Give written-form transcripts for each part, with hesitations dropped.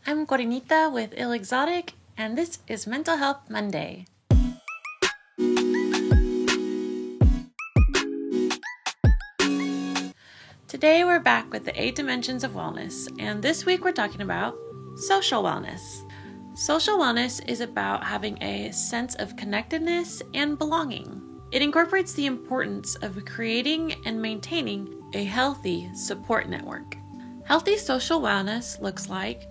I'm Corinita with Ill Exotic, and this is Mental Health Monday. Today we're back with the 8 dimensions of wellness, and this week we're talking about social wellness. Social wellness is about having a sense of connectedness and belonging. It incorporates the importance of creating and maintaining a healthy support network. Healthy social wellness looks like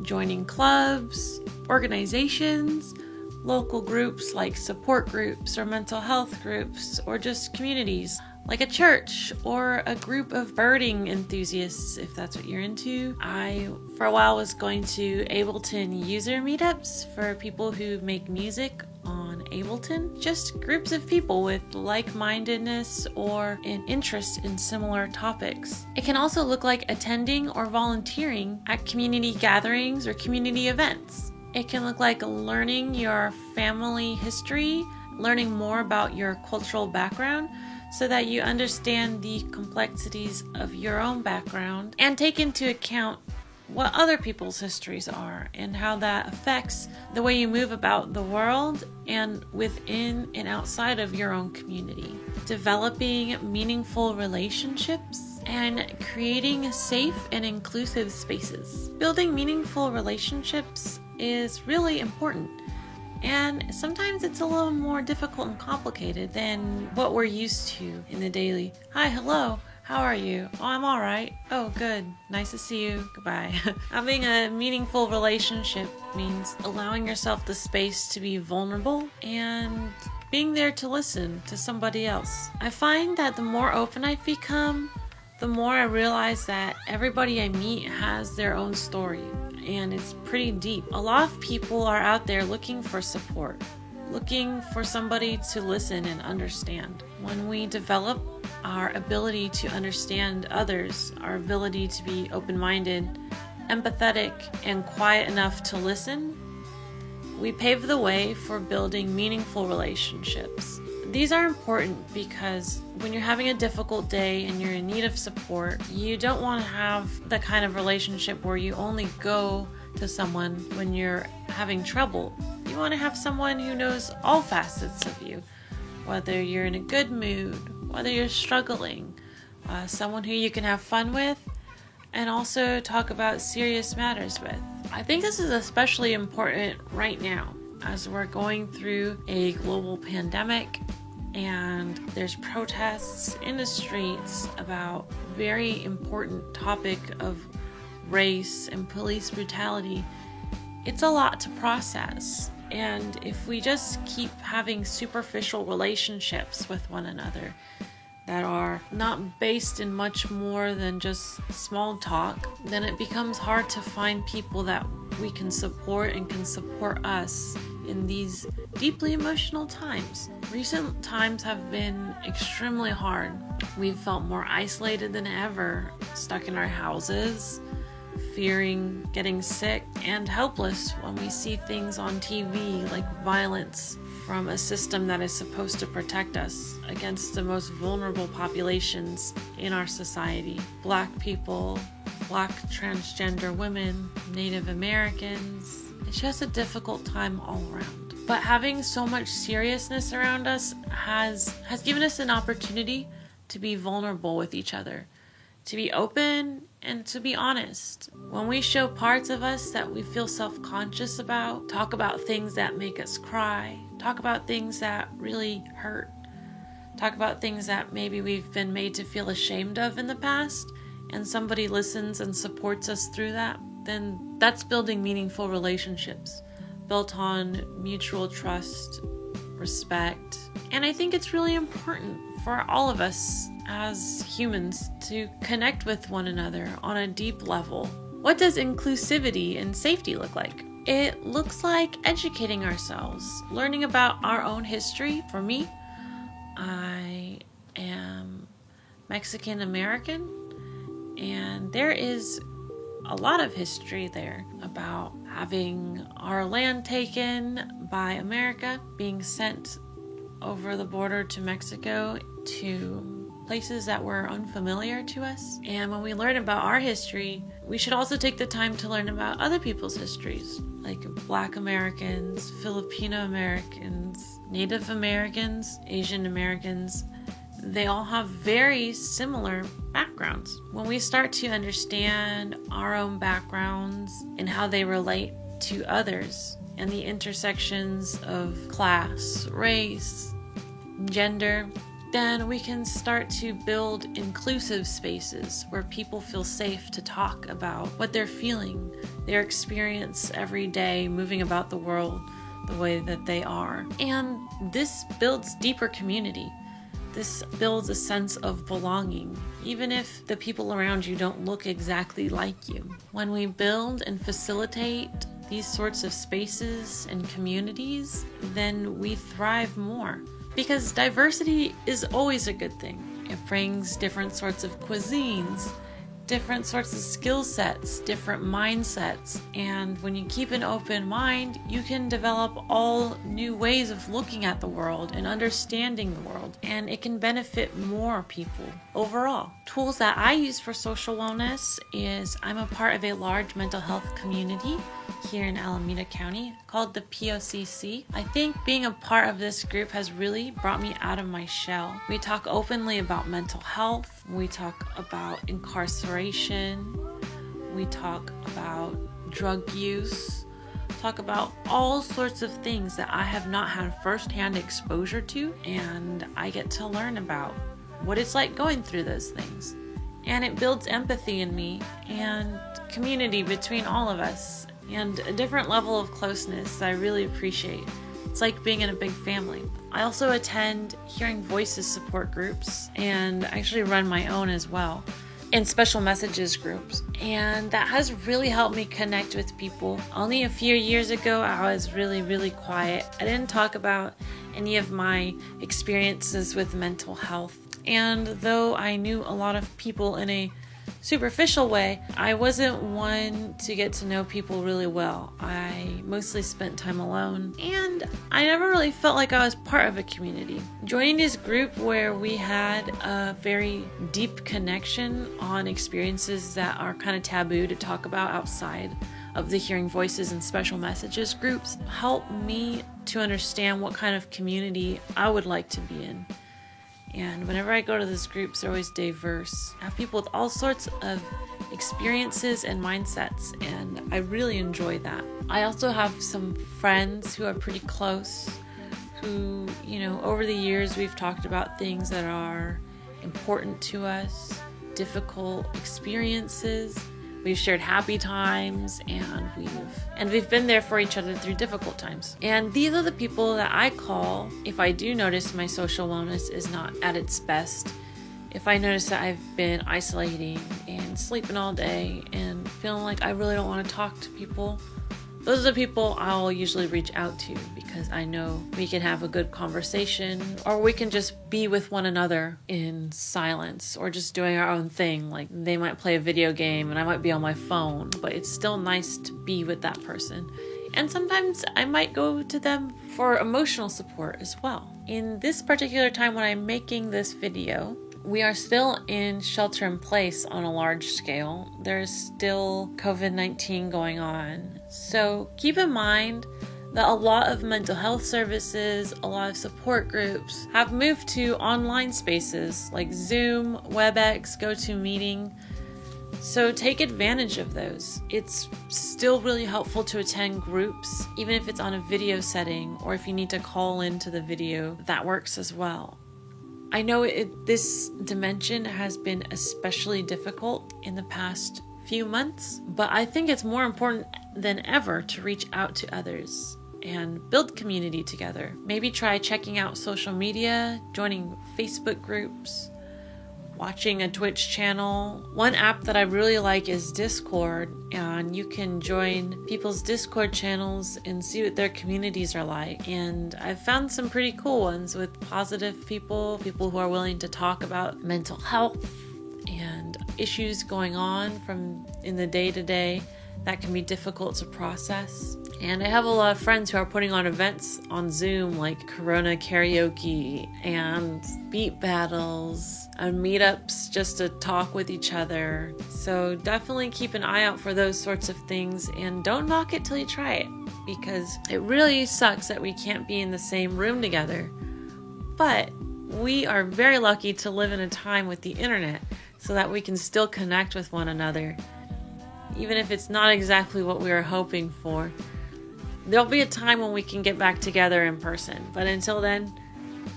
joining clubs, organizations, local groups like support groups or mental health groups, or just communities like a church or a group of birding enthusiasts, if that's what you're into. I, for a while, was going to Ableton user meetups for people who make music on Ableton. Just groups of people with like-mindedness or an interest in similar topics. It can also look like attending or volunteering at community gatherings or community events. It can look like learning your family history, learning more about your cultural background, so that you understand the complexities of your own background and take into account what other people's histories are and how that affects the way you move about the world and within and outside of your own community. Developing meaningful relationships and creating safe and inclusive spaces. Building meaningful relationships is really important. And sometimes it's a little more difficult and complicated than what we're used to in the daily. Hi, hello, how are you? Oh, I'm all right. Oh, good. Nice to see you. Goodbye. Having a meaningful relationship means allowing yourself the space to be vulnerable and being there to listen to somebody else. I find that the more open I've become, the more I realize that everybody I meet has their own story. And it's pretty deep. A lot of people are out there looking for support, looking for somebody to listen and understand. When we develop our ability to understand others, our ability to be open-minded, empathetic, and quiet enough to listen, we pave the way for building meaningful relationships. These are important because when you're having a difficult day and you're in need of support, you don't want to have the kind of relationship where you only go to someone when you're having trouble. You want to have someone who knows all facets of you, whether you're in a good mood, whether you're struggling, someone who you can have fun with, and also talk about serious matters with. I think this is especially important right now as we're going through a global pandemic and there's protests in the streets about very important topic of race and police brutality. It's a lot to process. And if we just keep having superficial relationships with one another that are not based in much more than just small talk, then it becomes hard to find people that we can support and can support us in these deeply emotional times. Recent times have been extremely hard. We've felt more isolated than ever, stuck in our houses, fearing getting sick, and helpless when we see things on TV like violence from a system that is supposed to protect us against the most vulnerable populations in our society. Black people, Black transgender women, Native Americans. It's just a difficult time all around. But having so much seriousness around us has given us an opportunity to be vulnerable with each other, to be open and to be honest. When we show parts of us that we feel self-conscious about, talk about things that make us cry, talk about things that really hurt, talk about things that maybe we've been made to feel ashamed of in the past, and somebody listens and supports us through that, then that's building meaningful relationships built on mutual trust, respect. And I think it's really important for all of us as humans to connect with one another on a deep level. What does inclusivity and safety look like? It looks like educating ourselves, learning about our own history. For me, I am Mexican American, and there is a lot of history there about having our land taken by America, being sent over the border to Mexico to places that were unfamiliar to us. And when we learn about our history, we should also take the time to learn about other people's histories, like Black Americans, Filipino Americans, Native Americans, Asian Americans. They all have very similar backgrounds. When we start to understand our own backgrounds and how they relate to others, and the intersections of class, race, gender, then we can start to build inclusive spaces where people feel safe to talk about what they're feeling, their experience every day moving about the world the way that they are. And this builds deeper community. This builds a sense of belonging, even if the people around you don't look exactly like you. When we build and facilitate these sorts of spaces and communities, then we thrive more. Because diversity is always a good thing. It brings different sorts of cuisines, different sorts of skill sets, different mindsets. And when you keep an open mind, you can develop all new ways of looking at the world and understanding the world. And it can benefit more people overall. Tools that I use for social wellness is I'm a part of a large mental health community here in Alameda County called the POCC. I think being a part of this group has really brought me out of my shell. We talk openly about mental health. We talk about incarceration. We talk about drug use. Talk about all sorts of things that I have not had firsthand exposure to, and I get to learn about what it's like going through those things. And it builds empathy in me and community between all of us, and a different level of closeness I really appreciate. It's like being in a big family. I also attend Hearing Voices support groups, and I actually run my own as well, and special messages groups. And that has really helped me connect with people. Only a few years ago, I was really quiet. I didn't talk about any of my experiences with mental health. And though I knew a lot of people in a superficial way, I wasn't one to get to know people really well. I mostly spent time alone, and I never really felt like I was part of a community. Joining this group where we had a very deep connection on experiences that are kind of taboo to talk about outside of the Hearing Voices and special messages groups helped me to understand what kind of community I would like to be in. And whenever I go to those groups, they're always diverse. I have people with all sorts of experiences and mindsets, and I really enjoy that. I also have some friends who are pretty close, who, over the years we've talked about things that are important to us, difficult experiences. We've shared happy times, and we've been there for each other through difficult times. And these are the people that I call if I do notice my social wellness is not at its best. If I notice that I've been isolating and sleeping all day and feeling like I really don't want to talk to people, those are the people I'll usually reach out to, because I know we can have a good conversation, or we can just be with one another in silence, or just doing our own thing. Like, they might play a video game and I might be on my phone, but it's still nice to be with that person. And sometimes I might go to them for emotional support as well. In this particular time when I'm making this video, we are still in shelter in place on a large scale. There's still COVID-19 going on. So keep in mind that a lot of mental health services, a lot of support groups have moved to online spaces like Zoom, WebEx, GoToMeeting. So take advantage of those. It's still really helpful to attend groups, even if it's on a video setting, or if you need to call into the video, that works as well. I know this dimension has been especially difficult in the past few months, but I think it's more important than ever to reach out to others and build community together. Maybe try checking out social media, joining Facebook groups, watching a Twitch channel. One app that I really like is Discord, and you can join people's Discord channels and see what their communities are like. And I've found some pretty cool ones with positive people who are willing to talk about mental health and issues going on from in the day-to-day that can be difficult to process. And I have a lot of friends who are putting on events on Zoom like Corona karaoke and beat battles and meetups just to talk with each other. So definitely keep an eye out for those sorts of things and don't knock it till you try it, because it really sucks that we can't be in the same room together. But we are very lucky to live in a time with the internet so that we can still connect with one another, even if it's not exactly what we were hoping for. There'll be a time when we can get back together in person, but until then,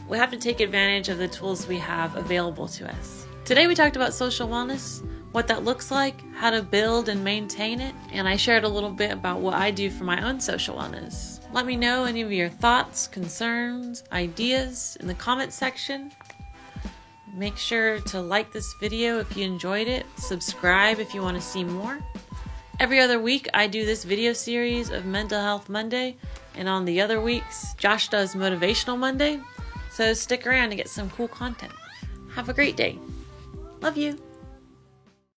we have to take advantage of the tools we have available to us. Today we talked about social wellness, what that looks like, how to build and maintain it, and I shared a little bit about what I do for my own social wellness. Let me know any of your thoughts, concerns, ideas in the comments section. Make sure to like this video if you enjoyed it, subscribe if you want to see more. Every other week, I do this video series of Mental Health Monday, and on the other weeks, Josh does Motivational Monday. So stick around to get some cool content. Have a great day. Love you.